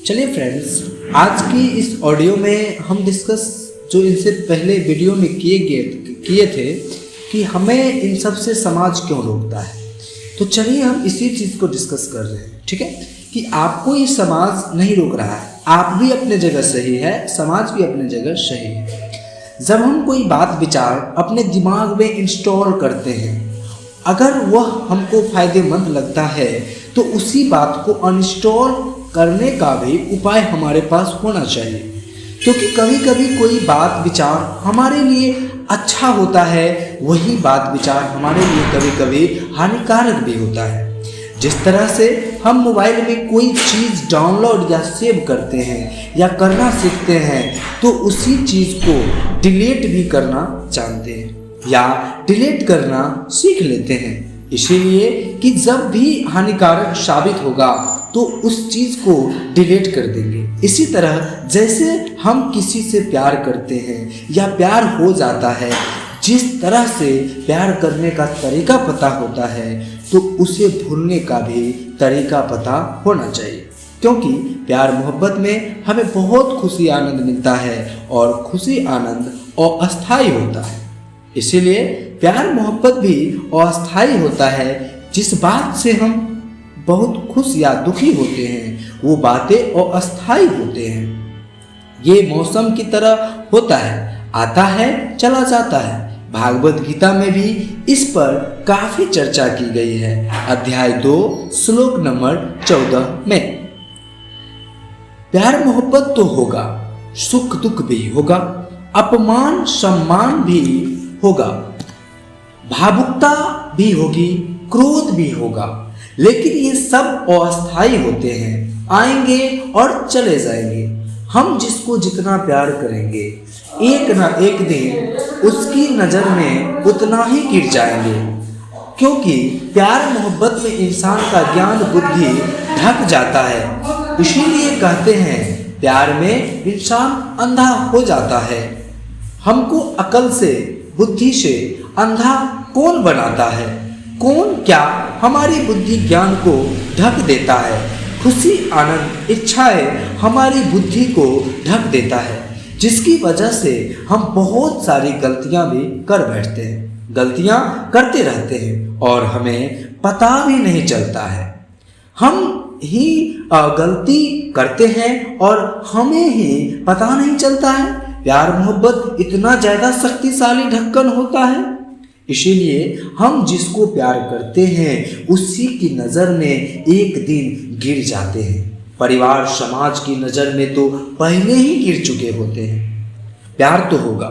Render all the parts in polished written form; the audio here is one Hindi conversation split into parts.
चलिए फ्रेंड्स, आज की इस ऑडियो में हम डिस्कस जो इनसे पहले वीडियो में किए थे कि हमें इन सब से समाज क्यों रोकता है। तो चलिए हम इसी चीज़ को डिस्कस कर रहे हैं, ठीक है, कि आपको ये समाज नहीं रोक रहा है। आप भी अपने जगह सही है, समाज भी अपने जगह सही है। जब हम कोई बात विचार अपने दिमाग में इंस्टॉल करते हैं, अगर वह हमको फ़ायदेमंद लगता है तो उसी बात को अनइंस्टॉल करने का भी उपाय हमारे पास होना चाहिए। क्योंकि कभी कभी कोई बात विचार हमारे लिए अच्छा होता है, वही बात विचार हमारे लिए कभी कभी हानिकारक भी होता है। जिस तरह से हम मोबाइल में कोई चीज़ डाउनलोड या सेव करते हैं या करना सीखते हैं, तो उसी चीज़ को डिलीट भी करना जानते हैं या डिलीट करना सीख लेते हैं, इसीलिए कि जब भी हानिकारक साबित होगा तो उस चीज़ को डिलीट कर देंगे। इसी तरह जैसे हम किसी से प्यार करते हैं या प्यार हो जाता है, जिस तरह से प्यार करने का तरीका पता होता है तो उसे भूलने का भी तरीका पता होना चाहिए। क्योंकि प्यार मोहब्बत में हमें बहुत खुशी आनंद मिलता है और खुशी आनंद अस्थायी होता है। इसीलिए प्यार मोहब्बत भी अस्थायी होता है। जिस बात से हम बहुत खुश या दुखी होते हैं वो बातें अस्थायी होते हैं। ये मौसम की तरह होता है, आता है चला जाता है। भागवत गीता में भी इस पर काफी चर्चा की गई है। अध्याय 2 श्लोक नंबर 14 में प्यार मोहब्बत तो होगा, सुख दुख भी होगा, अपमान सम्मान भी होगा, भावुकता भी होगी, क्रोध भी होगा, लेकिन ये सब अस्थायी होते हैं, आएंगे और चले जाएंगे। हम जिसको जितना प्यार करेंगे एक ना एक दिन उसकी नज़र में उतना ही गिर जाएंगे। क्योंकि प्यार मोहब्बत में इंसान का ज्ञान बुद्धि ढक जाता है। इसीलिए कहते हैं प्यार में इंसान अंधा हो जाता है। हमको अकल से बुद्धि से अंधा कौन बनाता है? कौन क्या हमारी बुद्धि ज्ञान को ढक देता है? खुशी आनंद इच्छाएं हमारी बुद्धि को ढक देता है, जिसकी वजह से हम बहुत सारी गलतियां भी कर बैठते हैं, गलतियां करते रहते हैं और हमें पता भी नहीं चलता है। हम ही गलती करते हैं और हमें ही पता नहीं चलता है। प्यार मोहब्बत इतना ज़्यादा शक्तिशाली ढक्कन होता है, इसीलिए हम जिसको प्यार करते हैं उसी की नज़र में एक दिन गिर जाते हैं। परिवार समाज की नज़र में तो पहले ही गिर चुके होते हैं। प्यार तो होगा,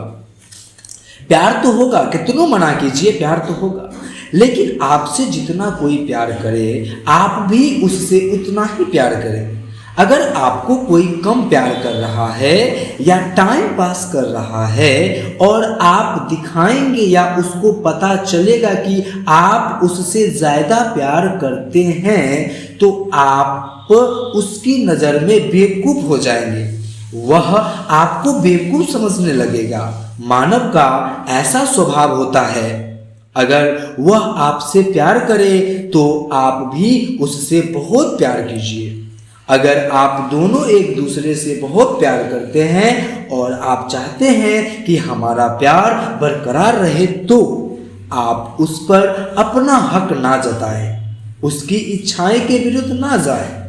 प्यार तो होगा, कितनों मना कीजिए, प्यार तो होगा। लेकिन आपसे जितना कोई प्यार करे आप भी उससे उतना ही प्यार करें। अगर आपको कोई कम प्यार कर रहा है या टाइम पास कर रहा है और आप दिखाएंगे या उसको पता चलेगा कि आप उससे ज़्यादा प्यार करते हैं, तो आप उसकी नज़र में बेवकूफ़ हो जाएंगे। वह आपको बेवकूफ़ समझने लगेगा। मानव का ऐसा स्वभाव होता है, अगर वह आपसे प्यार करे तो आप भी उससे बहुत प्यार कीजिए। अगर आप दोनों एक दूसरे से बहुत प्यार करते हैं और आप चाहते हैं कि हमारा प्यार बरकरार रहे, तो आप उस पर अपना हक ना जताएं, उसकी इच्छाएं के विरुद्ध ना जाएं।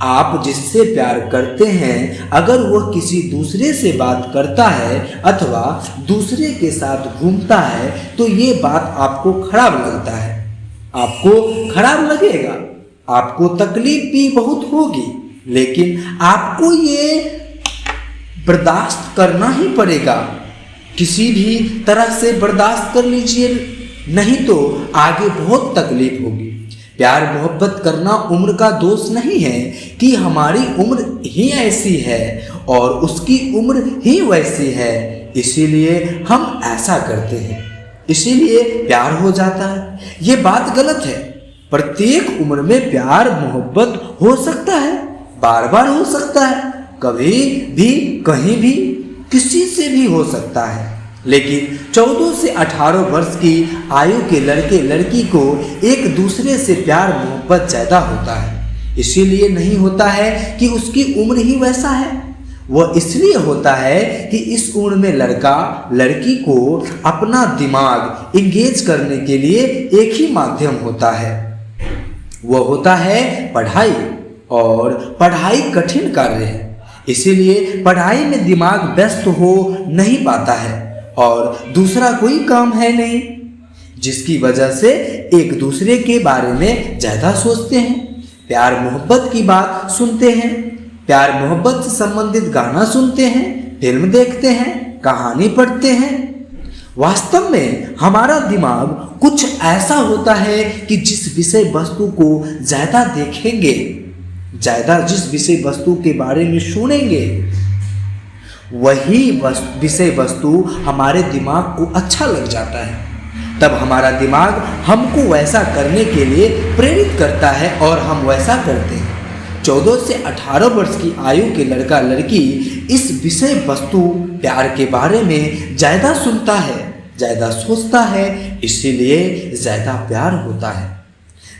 आप जिससे प्यार करते हैं अगर वह किसी दूसरे से बात करता है अथवा दूसरे के साथ घूमता है तो ये बात आपको खराब लगता है, आपको खराब लगेगा, आपको तकलीफ भी बहुत होगी, लेकिन आपको ये बर्दाश्त करना ही पड़ेगा। किसी भी तरह से बर्दाश्त कर लीजिए, नहीं तो आगे बहुत तकलीफ होगी। प्यार मोहब्बत करना उम्र का दोष नहीं है कि हमारी उम्र ही ऐसी है और उसकी उम्र ही वैसी है, इसीलिए हम ऐसा करते हैं, इसीलिए प्यार हो जाता है। ये बात गलत है। प्रत्येक उम्र में प्यार मोहब्बत हो सकता है, बार बार हो सकता है, कभी भी कहीं भी किसी से भी हो सकता है। लेकिन 14 से 18 वर्ष की आयु के लड़के लड़की को एक दूसरे से प्यार मोहब्बत ज़्यादा होता है। इसीलिए नहीं होता है कि उसकी उम्र ही वैसा है, वह इसलिए होता है कि इस उम्र में लड़का लड़की को अपना दिमाग इंगेज करने के लिए एक ही माध्यम होता है, वह होता है पढ़ाई। और पढ़ाई कठिन कार्य है, इसीलिए पढ़ाई में दिमाग व्यस्त हो नहीं पाता है और दूसरा कोई काम है नहीं, जिसकी वजह से एक दूसरे के बारे में ज़्यादा सोचते हैं, प्यार मोहब्बत की बात सुनते हैं, प्यार मोहब्बत से संबंधित गाना सुनते हैं, फिल्म देखते हैं, कहानी पढ़ते हैं। वास्तव में हमारा दिमाग कुछ ऐसा होता है कि जिस विषय वस्तु को ज़्यादा देखेंगे, ज़्यादा जिस विषय वस्तु के बारे में सुनेंगे, वही विषय वस्तु हमारे दिमाग को अच्छा लग जाता है। तब हमारा दिमाग हमको वैसा करने के लिए प्रेरित करता है और हम वैसा करते हैं। 14 से 18 वर्ष की आयु के लड़का लड़की इस विषय वस्तु प्यार के बारे में ज़्यादा सुनता है, ज़्यादा सोचता है, इसीलिए ज़्यादा प्यार होता है।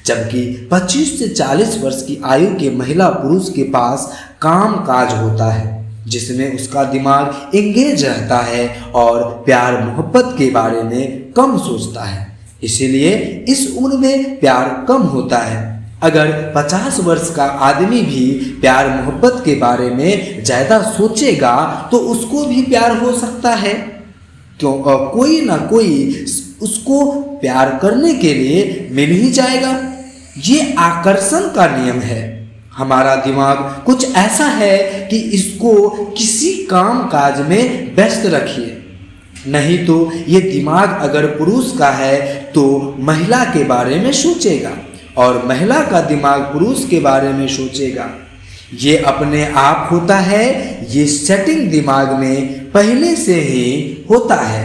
जबकि 25 से 40 वर्ष की आयु के महिला पुरुष के पास काम काज होता है, जिसमें उसका दिमाग एंगेज रहता है और प्यार मोहब्बत के बारे में कम सोचता है, इसीलिए इस उम्र में प्यार कम होता है। अगर 50 वर्ष का आदमी भी प्यार मोहब्बत के बारे में ज़्यादा सोचेगा तो उसको भी प्यार हो सकता है, क्यों कोई ना कोई उसको प्यार करने के लिए मिल ही जाएगा। ये आकर्षण का नियम है। हमारा दिमाग कुछ ऐसा है कि इसको किसी काम काज में व्यस्त रखिए, नहीं तो ये दिमाग अगर पुरुष का है तो महिला के बारे में सोचेगा और महिला का दिमाग पुरुष के बारे में सोचेगा। ये अपने आप होता है, ये सेटिंग दिमाग में पहले से ही होता है,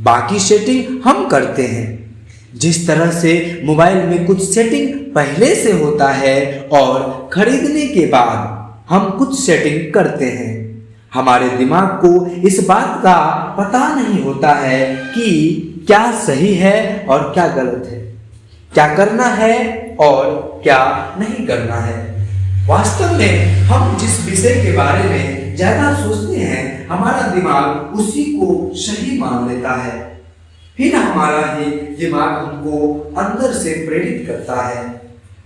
बाकी सेटिंग हम करते हैं। जिस तरह से मोबाइल में कुछ सेटिंग पहले से होता है और खरीदने के बाद हम कुछ सेटिंग करते हैं, हमारे दिमाग को इस बात का पता नहीं होता है कि क्या सही है और क्या गलत है, क्या करना है और क्या नहीं करना है। वास्तव में हम जिस विषय के बारे में ज़्यादा सोचते हैं, हमारा दिमाग उसी को सही मान लेता है। फिर हमारा ही दिमाग हमको अंदर से प्रेरित करता है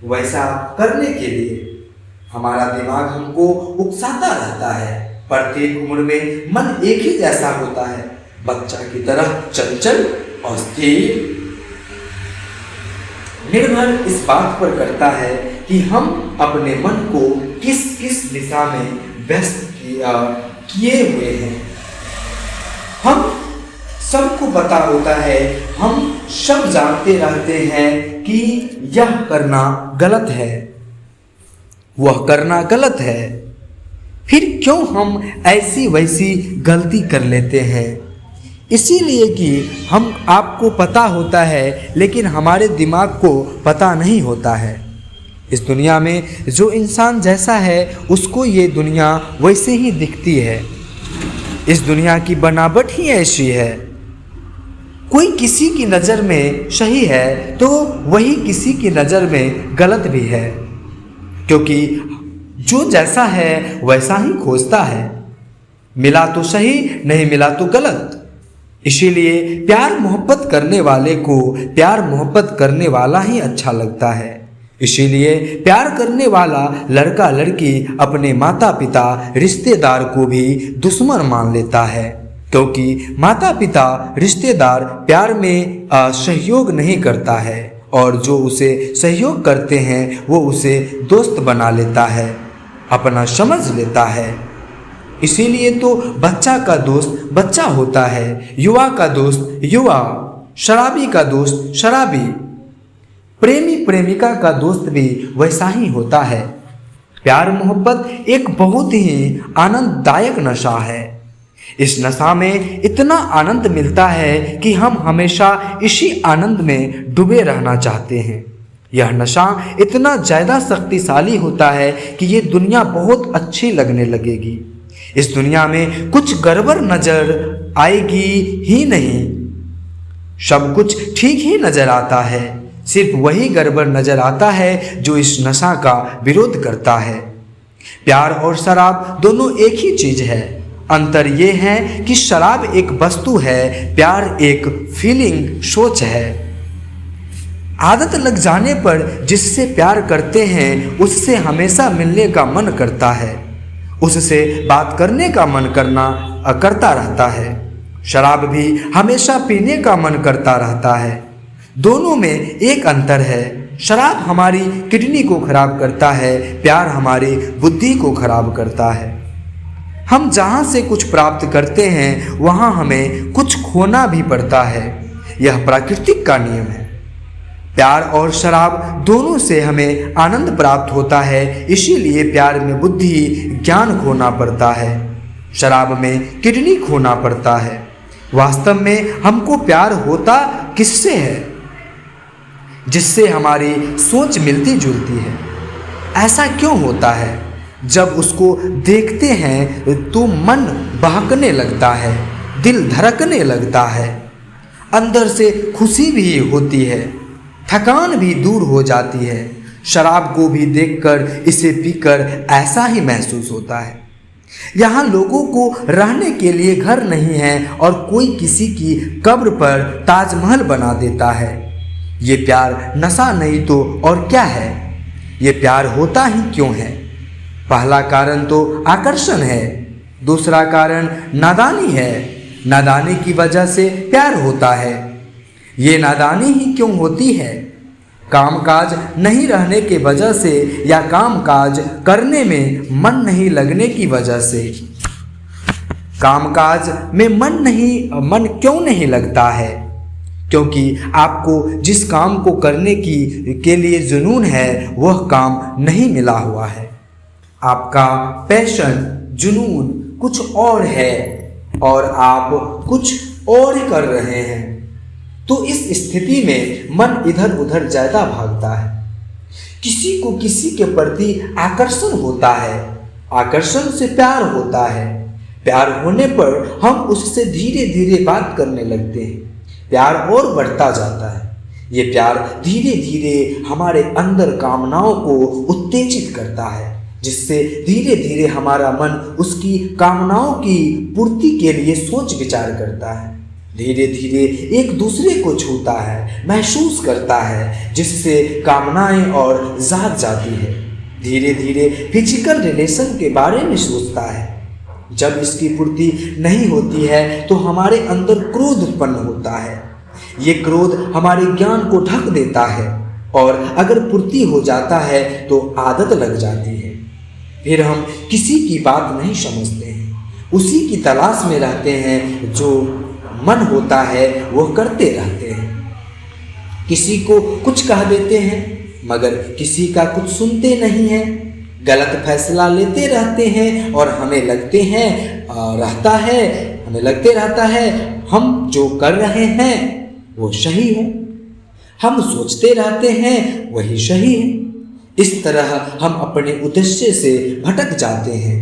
वैसा करने के लिए। हमारा दिमाग हमको उकसाता रहता है। प्रत्येक उम्र में मन एक ही जैसा होता है, बच्चा की तरह चंचल और स्थिर। निर्भर इस बात पर करता है कि हम अपने मन को किस किस दिशा में व्यस्त किए हुए हैं। हम सबको पता होता है, हम सब जानते रहते हैं कि यह करना गलत है, वह करना गलत है, फिर क्यों हम ऐसी वैसी गलती कर लेते हैं? इसीलिए कि हम आपको पता होता है लेकिन हमारे दिमाग को पता नहीं होता है। इस दुनिया में जो इंसान जैसा है उसको ये दुनिया वैसे ही दिखती है। इस दुनिया की बनावट ही ऐसी है। कोई किसी की नज़र में सही है तो वही किसी की नज़र में गलत भी है, क्योंकि जो जैसा है वैसा ही खोजता है। मिला तो सही, नहीं मिला तो गलत। इसीलिए प्यार मोहब्बत करने वाले को प्यार मोहब्बत करने वाला ही अच्छा लगता है। इसीलिए प्यार करने वाला लड़का लड़की अपने माता पिता रिश्तेदार को भी दुश्मन मान लेता है, क्योंकि माता पिता रिश्तेदार प्यार में सहयोग नहीं करता है और जो उसे सहयोग करते हैं वो उसे दोस्त बना लेता है, अपना समझ लेता है। इसीलिए तो बच्चा का दोस्त बच्चा होता है, युवा का दोस्त युवा, शराबी का दोस्त शराबी, प्रेमी प्रेमिका का दोस्त भी वैसा ही होता है। प्यार मोहब्बत एक बहुत ही आनंददायक नशा है। इस नशा में इतना आनंद मिलता है कि हम हमेशा इसी आनंद में डूबे रहना चाहते हैं। यह नशा इतना ज़्यादा शक्तिशाली होता है कि ये दुनिया बहुत अच्छी लगने लगेगी। इस दुनिया में कुछ गड़बड़ नजर आएगी ही नहीं, सब कुछ ठीक ही नजर आता है। सिर्फ वही गड़बड़ नजर आता है जो इस नशा का विरोध करता है। प्यार और शराब दोनों एक ही चीज है। अंतर ये है कि शराब एक वस्तु है, प्यार एक फीलिंग, सोच है। आदत लग जाने पर जिससे प्यार करते हैं उससे हमेशा मिलने का मन करता है, उससे बात करने का मन करता रहता है। शराब भी हमेशा पीने का मन करता रहता है। दोनों में एक अंतर है। शराब हमारी किडनी को खराब करता है, प्यार हमारी बुद्धि को खराब करता है। हम जहाँ से कुछ प्राप्त करते हैं वहाँ हमें कुछ खोना भी पड़ता है। यह प्राकृतिक का नियम है। प्यार और शराब दोनों से हमें आनंद प्राप्त होता है, इसीलिए प्यार में बुद्धि ज्ञान खोना पड़ता है, शराब में किडनी खोना पड़ता है। वास्तव में हमको प्यार होता किससे है? जिससे हमारी सोच मिलती जुलती है। ऐसा क्यों होता है? जब उसको देखते हैं तो मन बहकने लगता है, दिल धड़कने लगता है, अंदर से खुशी भी होती है, थकान भी दूर हो जाती है। शराब को भी देखकर, इसे पीकर ऐसा ही महसूस होता है। यहाँ लोगों को रहने के लिए घर नहीं है और कोई किसी की कब्र पर ताजमहल बना देता है। ये प्यार नशा नहीं तो और क्या है? ये प्यार होता ही क्यों है? पहला कारण तो आकर्षण है, दूसरा कारण नादानी है। नादानी की वजह से प्यार होता है। ये नादानी ही क्यों होती है? कामकाज नहीं रहने के वजह से या कामकाज करने में मन नहीं लगने की वजह से। कामकाज में मन क्यों नहीं लगता है? क्योंकि आपको जिस काम को करने के लिए जुनून है वह काम नहीं मिला हुआ है। आपका पैशन, जुनून कुछ और है और आप कुछ और कर रहे हैं। तो इस स्थिति में मन इधर उधर ज्यादा भागता है। किसी को किसी के प्रति आकर्षण होता है, आकर्षण से प्यार होता है। प्यार होने पर हम उससे धीरे धीरे बात करने लगते हैं, प्यार और बढ़ता जाता है। ये प्यार धीरे धीरे हमारे अंदर कामनाओं को उत्तेजित करता है, जिससे धीरे धीरे हमारा मन उसकी कामनाओं की पूर्ति के लिए सोच विचार करता है। धीरे धीरे एक दूसरे को छूता है, महसूस करता है, जिससे कामनाएं और जाग जाती है। धीरे धीरे फिजिकल रिलेशन के बारे में सोचता है। जब इसकी पूर्ति नहीं होती है तो हमारे अंदर क्रोध उत्पन्न होता है। ये क्रोध हमारे ज्ञान को ढक देता है और अगर पूर्ति हो जाता है तो आदत लग जाती है। फिर हम किसी की बात नहीं समझते हैं, उसी की तलाश में रहते हैं। जो मन होता है वो करते रहते हैं। किसी को कुछ कह देते हैं मगर किसी का कुछ सुनते नहीं हैं। गलत फैसला लेते रहते हैं और हमें लगते रहता है हम जो कर रहे हैं वो सही है। हम सोचते रहते हैं वही सही है। इस तरह हम अपने उद्देश्य से भटक जाते हैं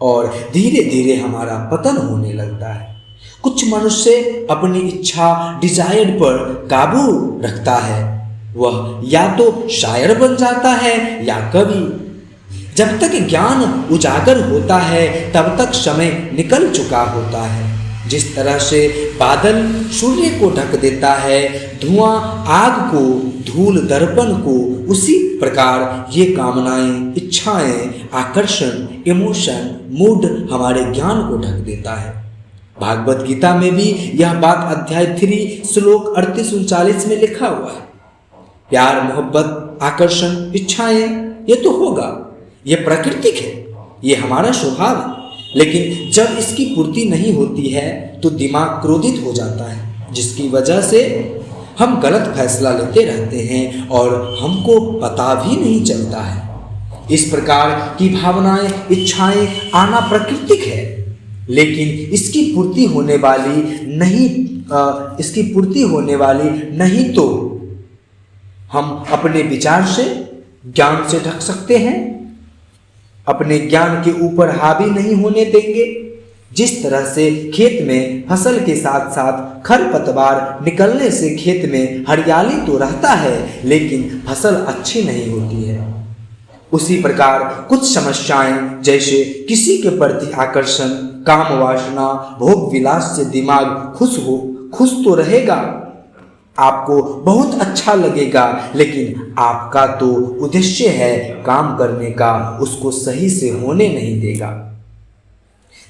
और धीरे धीरे हमारा पतन होने लगता है। कुछ मनुष्य अपनी इच्छा, डिजायर पर काबू रखता है। वह या तो शायर बन जाता है या कवि। जब तक ज्ञान उजागर होता है तब तक समय निकल चुका होता है। जिस तरह से बादल सूर्य को ढक देता है, धुआं आग को, धूल दर्पण को, उसी प्रकार ये कामनाएं, इच्छाएं, आकर्षण, इमोशन, मूड हमारे ज्ञान को ढक देता है। भागवत गीता में भी यह बात अध्याय 3 श्लोक 38-39 में लिखा हुआ है। प्यार, मोहब्बत, आकर्षण, इच्छाएं ये तो होगा, ये प्राकृतिक है, ये हमारा स्वभाव है। लेकिन जब इसकी पूर्ति नहीं होती है तो दिमाग क्रोधित हो जाता है, जिसकी वजह से हम गलत फैसला लेते रहते हैं और हमको पता भी नहीं चलता है। इस प्रकार की भावनाएं, इच्छाएं आना प्राकृतिक है, लेकिन इसकी पूर्ति होने वाली नहीं तो हम अपने विचार से, ज्ञान से ढक सकते हैं, अपने ज्ञान के ऊपर हावी नहीं होने देंगे। जिस तरह से खेत में फसल के साथ साथ खरपतवार निकलने से खेत में हरियाली तो रहता है लेकिन फसल अच्छी नहीं होती है, उसी प्रकार कुछ समस्याएं जैसे किसी के प्रति आकर्षण, काम वासना, भोग विलास से दिमाग खुश तो रहेगा, आपको बहुत अच्छा लगेगा, लेकिन आपका तो उद्देश्य है काम करने का, उसको सही से होने नहीं देगा।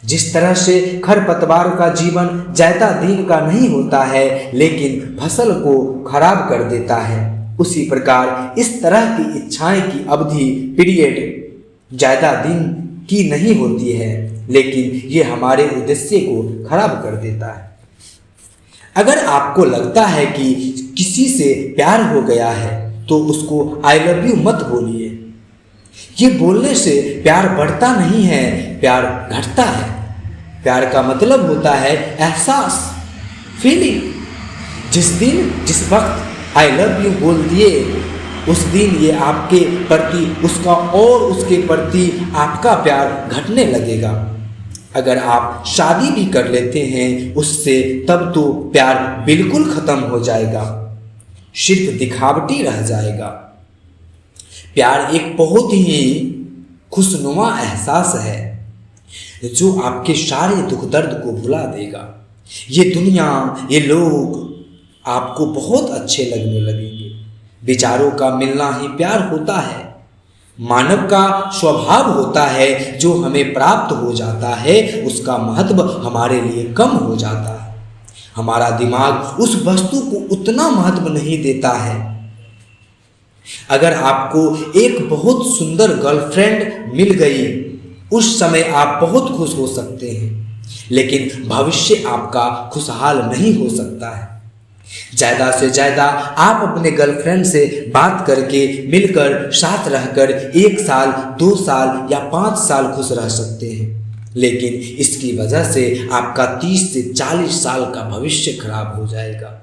जिस तरह से खरपतवार का जीवन ज्यादा दिन का नहीं होता है लेकिन फसल को खराब कर देता है, उसी प्रकार इस तरह की इच्छाएं की अवधि पीरियड ज्यादा दिन की नहीं होती है लेकिन ये हमारे उद्देश्य को खराब कर देता है। अगर आपको लगता है कि किसी से प्यार हो गया है तो उसको आई लव यू मत बोलिए। ये बोलने से प्यार बढ़ता नहीं है, प्यार घटता है। प्यार का मतलब होता है एहसास, फीलिंग। जिस वक्त आई लव यू बोल दिए उस दिन ये आपके प्रति उसका और उसके प्रति आपका प्यार घटने लगेगा। अगर आप शादी भी कर लेते हैं उससे तब तो प्यार बिल्कुल खत्म हो जाएगा, सिर्फ दिखावटी रह जाएगा। प्यार एक बहुत ही खुशनुमा एहसास है जो आपके सारे दुख दर्द को भुला देगा। ये दुनिया, ये लोग आपको बहुत अच्छे लगने लगेंगे। विचारों का मिलना ही प्यार होता है। मानव का स्वभाव होता है जो हमें प्राप्त हो जाता है उसका महत्व हमारे लिए कम हो जाता है। हमारा दिमाग उस वस्तु को उतना महत्व नहीं देता है। अगर आपको एक बहुत सुंदर गर्लफ्रेंड मिल गई उस समय आप बहुत खुश हो सकते हैं, लेकिन भविष्य आपका खुशहाल नहीं हो सकता है। ज़्यादा से ज़्यादा आप अपने गर्लफ्रेंड से बात करके मिलकर साथ रहकर 1 साल, 2 साल या 5 साल खुश रह सकते हैं, लेकिन इसकी वजह से आपका 30 से 40 साल का भविष्य खराब हो जाएगा।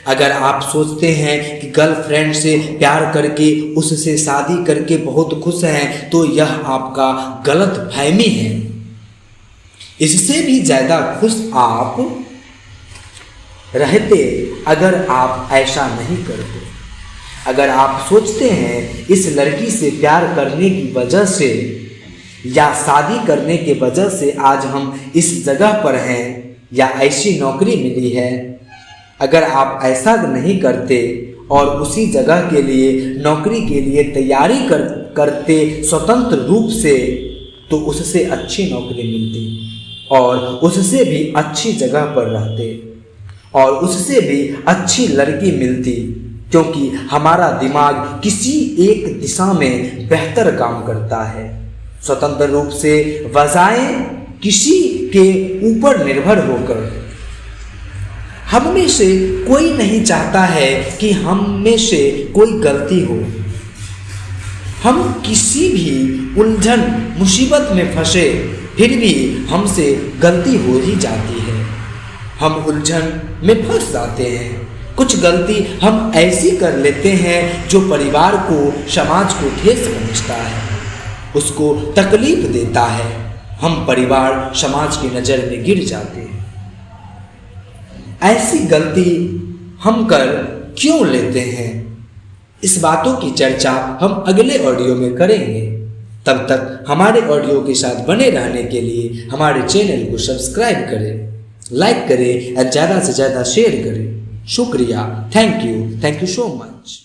अगर आप सोचते हैं कि गर्लफ्रेंड से प्यार करके उससे शादी करके बहुत खुश हैं तो यह आपका गलत फहमी है। इससे भी ज़्यादा खुश आप रहते अगर आप ऐसा नहीं करते। अगर आप सोचते हैं इस लड़की से प्यार करने की वजह से या शादी करने के वजह से आज हम इस जगह पर हैं या ऐसी नौकरी मिली है, अगर आप ऐसा नहीं करते और उसी जगह के लिए नौकरी के लिए तैयारी करते स्वतंत्र रूप से, तो उससे अच्छी नौकरी मिलती और उससे भी अच्छी जगह पर रहते और उससे भी अच्छी लड़की मिलती, क्योंकि हमारा दिमाग किसी एक दिशा में बेहतर काम करता है। स्वतंत्र रूप से बजाय किसी के ऊपर निर्भर होकर। हम में से कोई नहीं चाहता है कि हम में से कोई गलती हो। हम किसी भी उलझन मुसीबत में फंसे फिर भी हमसे गलती हो ही जाती है। हम उलझन में फंस जाते हैं। कुछ गलती हम ऐसी कर लेते हैं जो परिवार को, समाज को ठेस पहुंचता है, उसको तकलीफ देता है। हम परिवार, समाज की नज़र में गिर जाते हैं। ऐसी गलती हम कर क्यों लेते हैं, इस बातों की चर्चा हम अगले ऑडियो में करेंगे। तब तक हमारे ऑडियो के साथ बने रहने के लिए हमारे चैनल को सब्सक्राइब करें, लाइक करें और ज़्यादा से ज़्यादा शेयर करें। शुक्रिया, थैंक यू सो मच।